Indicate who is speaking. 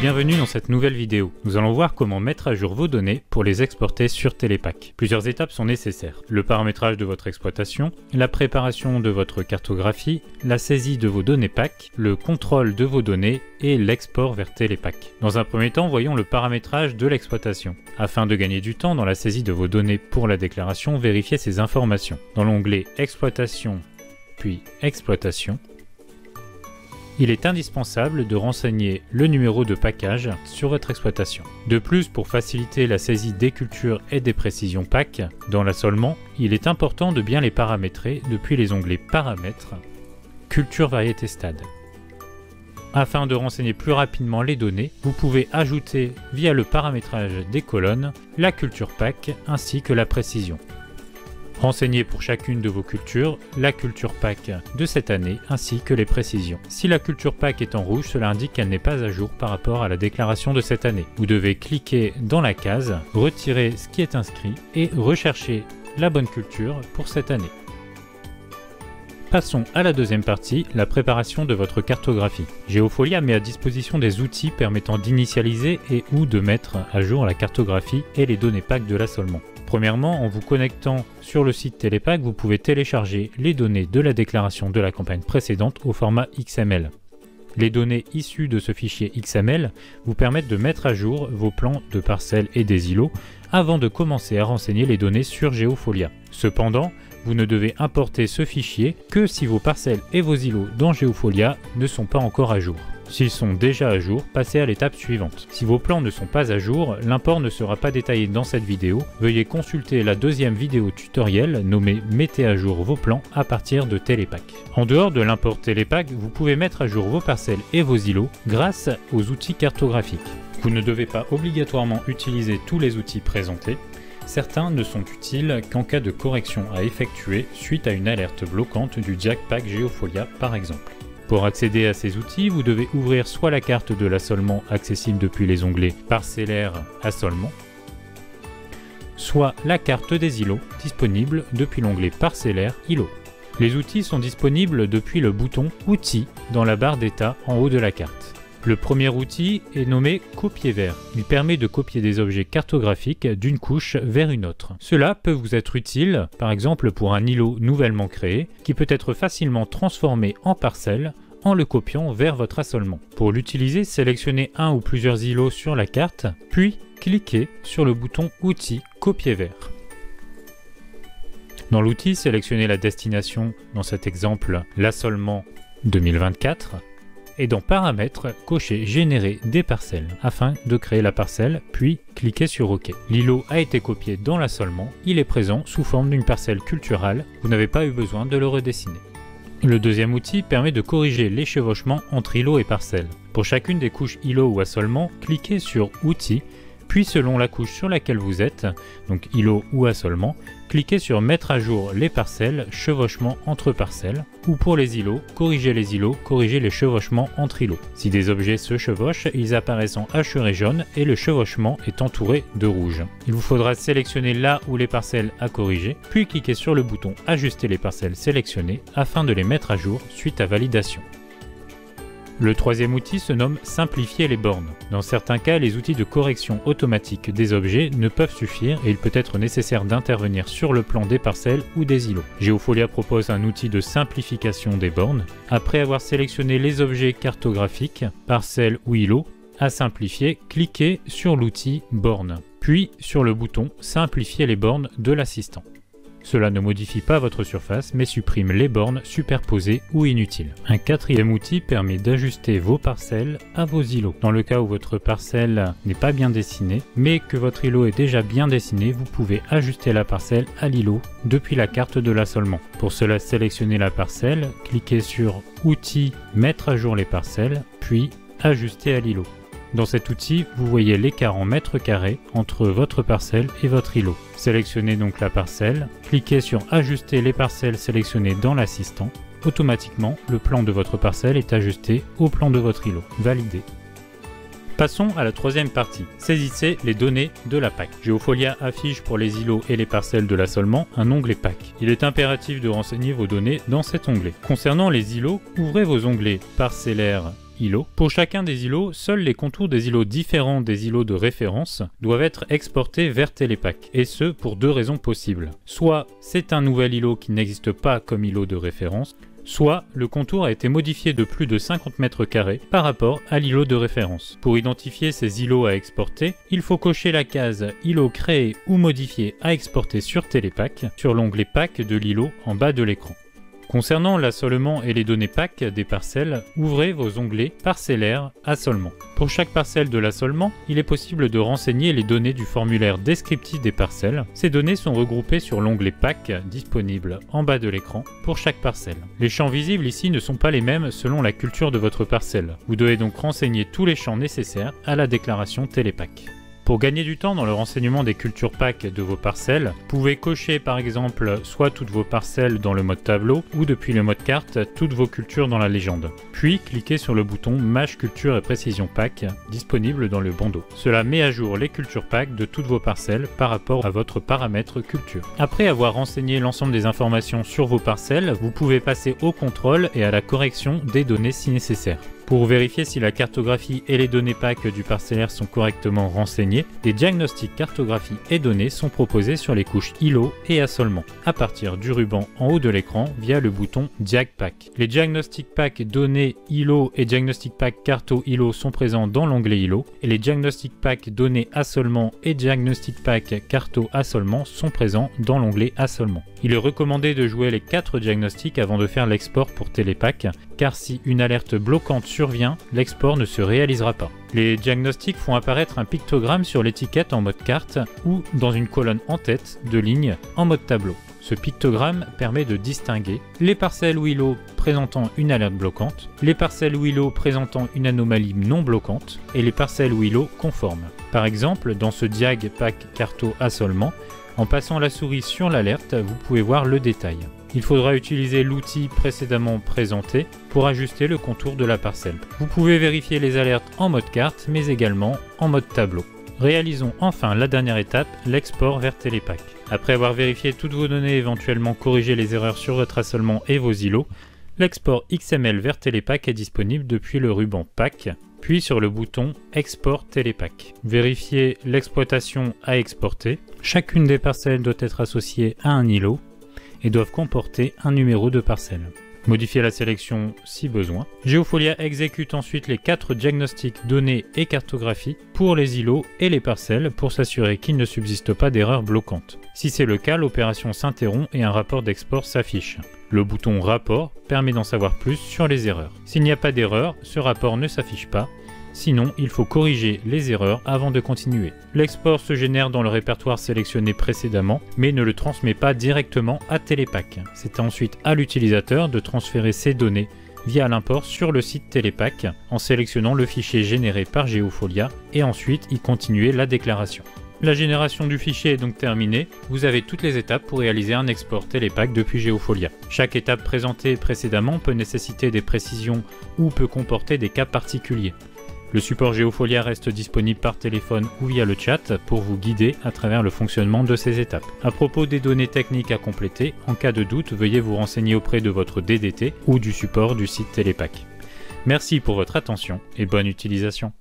Speaker 1: bienvenue dans cette nouvelle vidéo. Nous allons voir comment mettre à jour vos données pour les exporter sur Télépack. Plusieurs étapes sont nécessaires. Le paramétrage de votre exploitation, la préparation de votre cartographie, la saisie de vos données PAC, le contrôle de vos données et l'export vers Télépack. Dans un premier temps, voyons le paramétrage de l'exploitation. Afin de gagner du temps dans la saisie de vos données pour la déclaration, vérifiez ces informations. Dans l'onglet Exploitation, puis Exploitation, il est indispensable de renseigner le numéro de package sur votre exploitation. De plus, pour faciliter la saisie des cultures et des précisions PAC dans l'assolement, il est important de bien les paramétrer depuis les onglets Paramètres, Culture, Variété, Stade. Afin de renseigner plus rapidement les données, vous pouvez ajouter via le paramétrage des colonnes la culture PAC ainsi que la précision. Renseignez pour chacune de vos cultures la culture PAC de cette année ainsi que les précisions. Si la culture PAC est en rouge, cela indique qu'elle n'est pas à jour par rapport à la déclaration de cette année. Vous devez cliquer dans la case, retirer ce qui est inscrit et rechercher la bonne culture pour cette année. Passons à la deuxième partie, la préparation de votre cartographie. Geofolia met à disposition des outils permettant d'initialiser et ou de mettre à jour la cartographie et les données PAC de l'assolement. Premièrement, en vous connectant sur le site Télépack, vous pouvez télécharger les données de la déclaration de la campagne précédente au format XML. Les données issues de ce fichier XML vous permettent de mettre à jour vos plans de parcelles et des îlots avant de commencer à renseigner les données sur Geofolia. Cependant, vous ne devez importer ce fichier que si vos parcelles et vos îlots dans Geofolia ne sont pas encore à jour. S'ils sont déjà à jour, passez à l'étape suivante. Si vos plans ne sont pas à jour, l'import ne sera pas détaillé dans cette vidéo. Veuillez consulter la deuxième vidéo tutoriel nommée « Mettez à jour vos plans à partir de Télépack ». En dehors de l'import Télépack, vous pouvez mettre à jour vos parcelles et vos îlots grâce aux outils cartographiques. Vous ne devez pas obligatoirement utiliser tous les outils présentés. Certains ne sont utiles qu'en cas de correction à effectuer suite à une alerte bloquante du Jackpack Geofolia par exemple. Pour accéder à ces outils, vous devez ouvrir soit la carte de l'assolement accessible depuis les onglets Parcellaire, Assolement, soit la carte des îlots disponible depuis l'onglet Parcellaire, Îlots. Les outils sont disponibles depuis le bouton Outils dans la barre d'état en haut de la carte. Le premier outil est nommé Copier vers. Il permet de copier des objets cartographiques d'une couche vers une autre. Cela peut vous être utile, par exemple pour un îlot nouvellement créé, qui peut être facilement transformé en parcelle en le copiant vers votre assolement. Pour l'utiliser, sélectionnez un ou plusieurs îlots sur la carte, puis cliquez sur le bouton Outils Copier vers. Dans l'outil, sélectionnez la destination, dans cet exemple l'assolement 2024, et dans Paramètres, cochez Générer des parcelles afin de créer la parcelle, puis cliquez sur OK. L'îlot a été copié dans l'assolement, il est présent sous forme d'une parcelle culturale, vous n'avez pas eu besoin de le redessiner. Le deuxième outil permet de corriger les chevauchements entre îlots et parcelles. Pour chacune des couches îlot ou assolement, cliquez sur Outils, puis selon la couche sur laquelle vous êtes, donc îlot ou assolement, cliquez sur Mettre à jour les parcelles, chevauchement entre parcelles, ou pour les îlots, corrigez les chevauchements entre îlots. Si des objets se chevauchent, ils apparaissent en hachuré jaune et le chevauchement est entouré de rouge. Il vous faudra sélectionner là où les parcelles à corriger, puis cliquez sur le bouton Ajuster les parcelles sélectionnées afin de les mettre à jour suite à validation. Le troisième outil se nomme Simplifier les bornes. Dans certains cas, les outils de correction automatique des objets ne peuvent suffire et il peut être nécessaire d'intervenir sur le plan des parcelles ou des îlots. Geofolia propose un outil de simplification des bornes. Après avoir sélectionné les objets cartographiques, parcelles ou îlots, à simplifier, cliquez sur l'outil Bornes, puis sur le bouton Simplifier les bornes de l'assistant. Cela ne modifie pas votre surface, mais supprime les bornes superposées ou inutiles. Un quatrième outil permet d'ajuster vos parcelles à vos îlots. Dans le cas où votre parcelle n'est pas bien dessinée, mais que votre îlot est déjà bien dessiné, vous pouvez ajuster la parcelle à l'îlot depuis la carte de l'assolement. Pour cela, sélectionnez la parcelle, cliquez sur Outils, Mettre à jour les parcelles, puis Ajuster à l'îlot. Dans cet outil, vous voyez l'écart en mètres carrés entre votre parcelle et votre îlot. Sélectionnez donc la parcelle, cliquez sur Ajuster les parcelles sélectionnées dans l'assistant. Automatiquement, le plan de votre parcelle est ajusté au plan de votre îlot. Validé. Passons à la troisième partie. Saisissez les données de la PAC. Geofolia affiche pour les îlots et les parcelles de l'assolement un onglet PAC. Il est impératif de renseigner vos données dans cet onglet. Concernant les îlots, ouvrez vos onglets Parcellaire, îlots. Pour chacun des îlots, seuls les contours des îlots différents des îlots de référence doivent être exportés vers Telepack, et ce pour deux raisons possibles. Soit c'est un nouvel îlot qui n'existe pas comme îlot de référence, soit le contour a été modifié de plus de 50 mètres carrés par rapport à l'îlot de référence. Pour identifier ces îlots à exporter, il faut cocher la case « Îlot créé ou modifié à exporter sur Telepack » sur l'onglet « Pack » de l'îlot en bas de l'écran. Concernant l'assolement et les données PAC des parcelles, ouvrez vos onglets Parcellaire, Assolement. Pour chaque parcelle de l'assolement, il est possible de renseigner les données du formulaire descriptif des parcelles. Ces données sont regroupées sur l'onglet PAC, disponible en bas de l'écran, pour chaque parcelle. Les champs visibles ici ne sont pas les mêmes selon la culture de votre parcelle. Vous devez donc renseigner tous les champs nécessaires à la déclaration Telepack. Pour gagner du temps dans le renseignement des cultures PAC de vos parcelles, vous pouvez cocher par exemple soit toutes vos parcelles dans le mode tableau ou depuis le mode carte toutes vos cultures dans la légende. Puis cliquez sur le bouton Mâche culture et précision PAC disponible dans le bandeau. Cela met à jour les cultures PAC de toutes vos parcelles par rapport à votre paramètre culture. Après avoir renseigné l'ensemble des informations sur vos parcelles, vous pouvez passer au contrôle et à la correction des données si nécessaire. Pour vérifier si la cartographie et les données PAC du parcellaire sont correctement renseignées, des diagnostics cartographie et données sont proposés sur les couches îlots et assolement, à partir du ruban en haut de l'écran via le bouton Diag PAC. Les diagnostics PAC données îlots et diagnostics PAC carto îlots sont présents dans l'onglet îlots, et les diagnostics PAC données assolement et diagnostics PAC carto assolement sont présents dans l'onglet assolement. Il est recommandé de jouer les 4 diagnostics avant de faire l'export pour Telepack, car si une alerte bloquante survient, l'export ne se réalisera pas. Les diagnostics font apparaître un pictogramme sur l'étiquette en mode carte ou dans une colonne en tête de ligne en mode tableau. Ce pictogramme permet de distinguer les parcelles ou îlots présentant une alerte bloquante, les parcelles ou îlots présentant une anomalie non bloquante et les parcelles ou îlots conformes. Par exemple, dans ce diag PAC carto assolement, en passant la souris sur l'alerte, vous pouvez voir le détail. Il faudra utiliser l'outil précédemment présenté pour ajuster le contour de la parcelle. Vous pouvez vérifier les alertes en mode carte, mais également en mode tableau. Réalisons enfin la dernière étape, l'export vers Telepack. Après avoir vérifié toutes vos données et éventuellement corrigé les erreurs sur votre assolement et vos îlots, l'export XML vers Telepack est disponible depuis le ruban PAC, puis sur le bouton Export Telepack. Vérifiez l'exploitation à exporter. Chacune des parcelles doit être associée à un îlot et doivent comporter un numéro de parcelle. Modifiez la sélection si besoin. Geofolia exécute ensuite les 4 diagnostics données et cartographie pour les îlots et les parcelles pour s'assurer qu'il ne subsiste pas d'erreur bloquante. Si c'est le cas, l'opération s'interrompt et un rapport d'export s'affiche. Le bouton Rapport permet d'en savoir plus sur les erreurs. S'il n'y a pas d'erreur, ce rapport ne s'affiche pas. Sinon, il faut corriger les erreurs avant de continuer. L'export se génère dans le répertoire sélectionné précédemment, mais ne le transmet pas directement à Telepack. C'est ensuite à l'utilisateur de transférer ces données via l'import sur le site Telepack en sélectionnant le fichier généré par Geofolia et ensuite y continuer la déclaration. La génération du fichier est donc terminée, vous avez toutes les étapes pour réaliser un export Telepack depuis Geofolia. Chaque étape présentée précédemment peut nécessiter des précisions ou peut comporter des cas particuliers. Le support Geofolia reste disponible par téléphone ou via le chat pour vous guider à travers le fonctionnement de ces étapes. À propos des données techniques à compléter, en cas de doute, veuillez vous renseigner auprès de votre DDT ou du support du site Telepack. Merci pour votre attention et bonne utilisation.